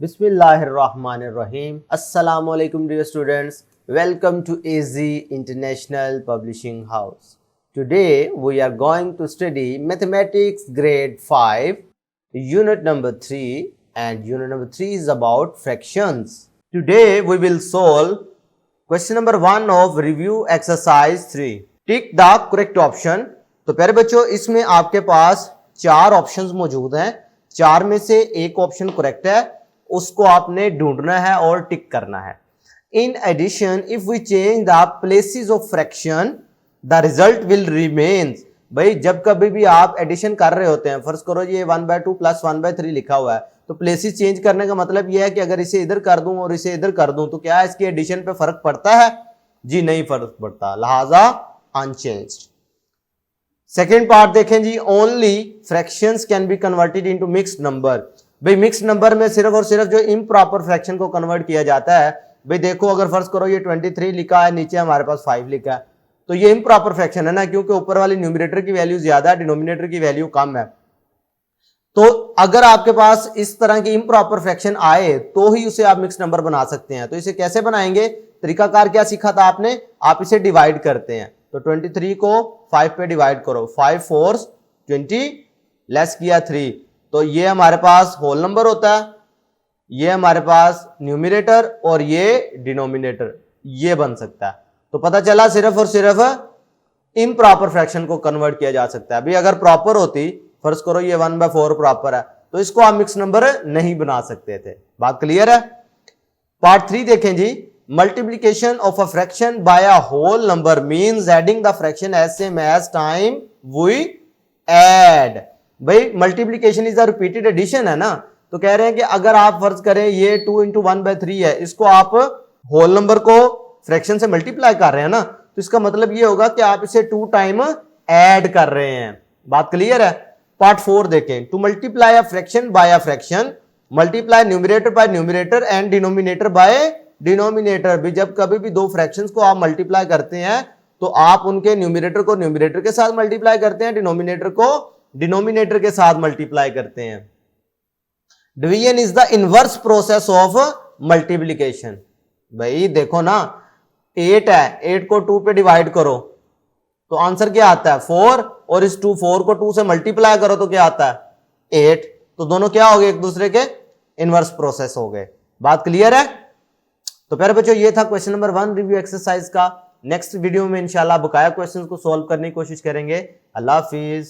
Bismillahirrahmanirrahim. Assalamu alaikum dear students. Welcome to AZ International Publishing House. Today we are going to study Mathematics Grade 5, Unit number 3, and Unit number 3 is about fractions. Today we will solve question number 1 of Review Exercise 3. Tick the correct option. तो प्यारे बच्चों इसमें आपके पास 4 options मौजूद हैं, 4 में से एक ऑप्शन करेक्ट है, उसको आपने ढूंढना है और टिक करना है. In addition if we change the places of fraction the result will remains. भाई जब कभी भी आप एडिशन कर रहे होते हैं, फर्ज करो ये 1/2 प्लस 1/3 लिखा हुआ है, तो प्लेसेस चेंज करने का मतलब यह है कि अगर इसे इधर कर दूं और इसे इधर कर दूं तो क्या इसकी एडिशन पे फर्क पड़ता है? जी नहीं फर्क पड़ता, लिहाजा अनचेंज्ड. सेकेंड पार्ट देखें जी, only fractions can be converted into mixed number. भाई मिक्स्ड नंबर में सिर्फ और सिर्फ जो इम्प्रॉपर फ्रैक्शन को कन्वर्ट किया जाता है. भाई देखो अगर फर्ज करो ये 23 लिखा है, नीचे हमारे पास 5 लिखा है, तो ये इम्प्रॉपर फ्रैक्शन है ना, क्योंकि ऊपर वाली न्यूमरेटर की वैल्यू ज्यादा है, डिनोमिनेटर की वैल्यू कम है. तो अगर आपके पास इस तरह की इम्प्रॉपर फ्रैक्शन आए तो ही उसे आप मिक्स्ड नंबर बना सकते हैं. तो इसे कैसे बनाएंगे? तरीकाकार क्या सीखा था आपने? आप इसे डिवाइड करते हैं. तो 23 को 5 पे डिवाइड करो, 5 4 20 लेस किया 3, तो ये हमारे पास होल नंबर होता है, ये हमारे पास न्यूमरेटर और ये डिनोमिनेटर, ये बन सकता है. तो पता चला सिर्फ और सिर्फ इम्प्रॉपर फ्रैक्शन को कन्वर्ट किया जा सकता है. अभी अगर प्रॉपर होती, फर्ज करो ये 1/4 प्रॉपर है, तो इसको आप मिक्स नंबर नहीं बना सकते थे. बात क्लियर है? पार्ट 3 देखें जी. Multiplication of a fraction by a whole number means adding the fraction as same as time we add. भाई multiplication is a repeated addition है ना, तो कह रहे हैं कि अगर आप फर्ज करें ये 2 × 1/3 है, इसको आप होल नंबर को फ्रैक्शन से मल्टीप्लाई कर रहे हैं ना, तो इसका मतलब ये होगा कि आप इसे 2 टाइम ऐड कर रहे हैं. बात क्लियर है? पार्ट 4 देखें. To multiply a fraction by a fraction, multiply numerator bye numerator and denominator by denominator. भी जब कभी भी दो फ्रैक्शंस को आप मल्टीप्लाई करते हैं तो आप उनके न्यूमरेटर को न्यूमरेटर के साथ मल्टीप्लाई करते हैं, डिनोमिनेटर को डिनोमिनेटर के साथ मल्टीप्लाई करते हैं. Division is the inverse process of multiplication. भाई देखो ना, 8 है, 8 को 2 पे डिवाइड करो तो आंसर क्या आता है? 4. और इस 4 को 2 से मल्टीप्लाई करो तो क्या आता है? 8. तो दोनों क्या हो गए? एक दूसरे के इनवर्स प्रोसेस हो गए. बात क्लियर है? तो प्यारे बच्चों ये था क्वेश्चन नंबर 1 रिव्यू एक्सरसाइज का. नेक्स्ट वीडियो में इंशाल्लाह बकाया क्वेश्चंस को सॉल्व करने की कोशिश करेंगे. अल्लाह हाफिज.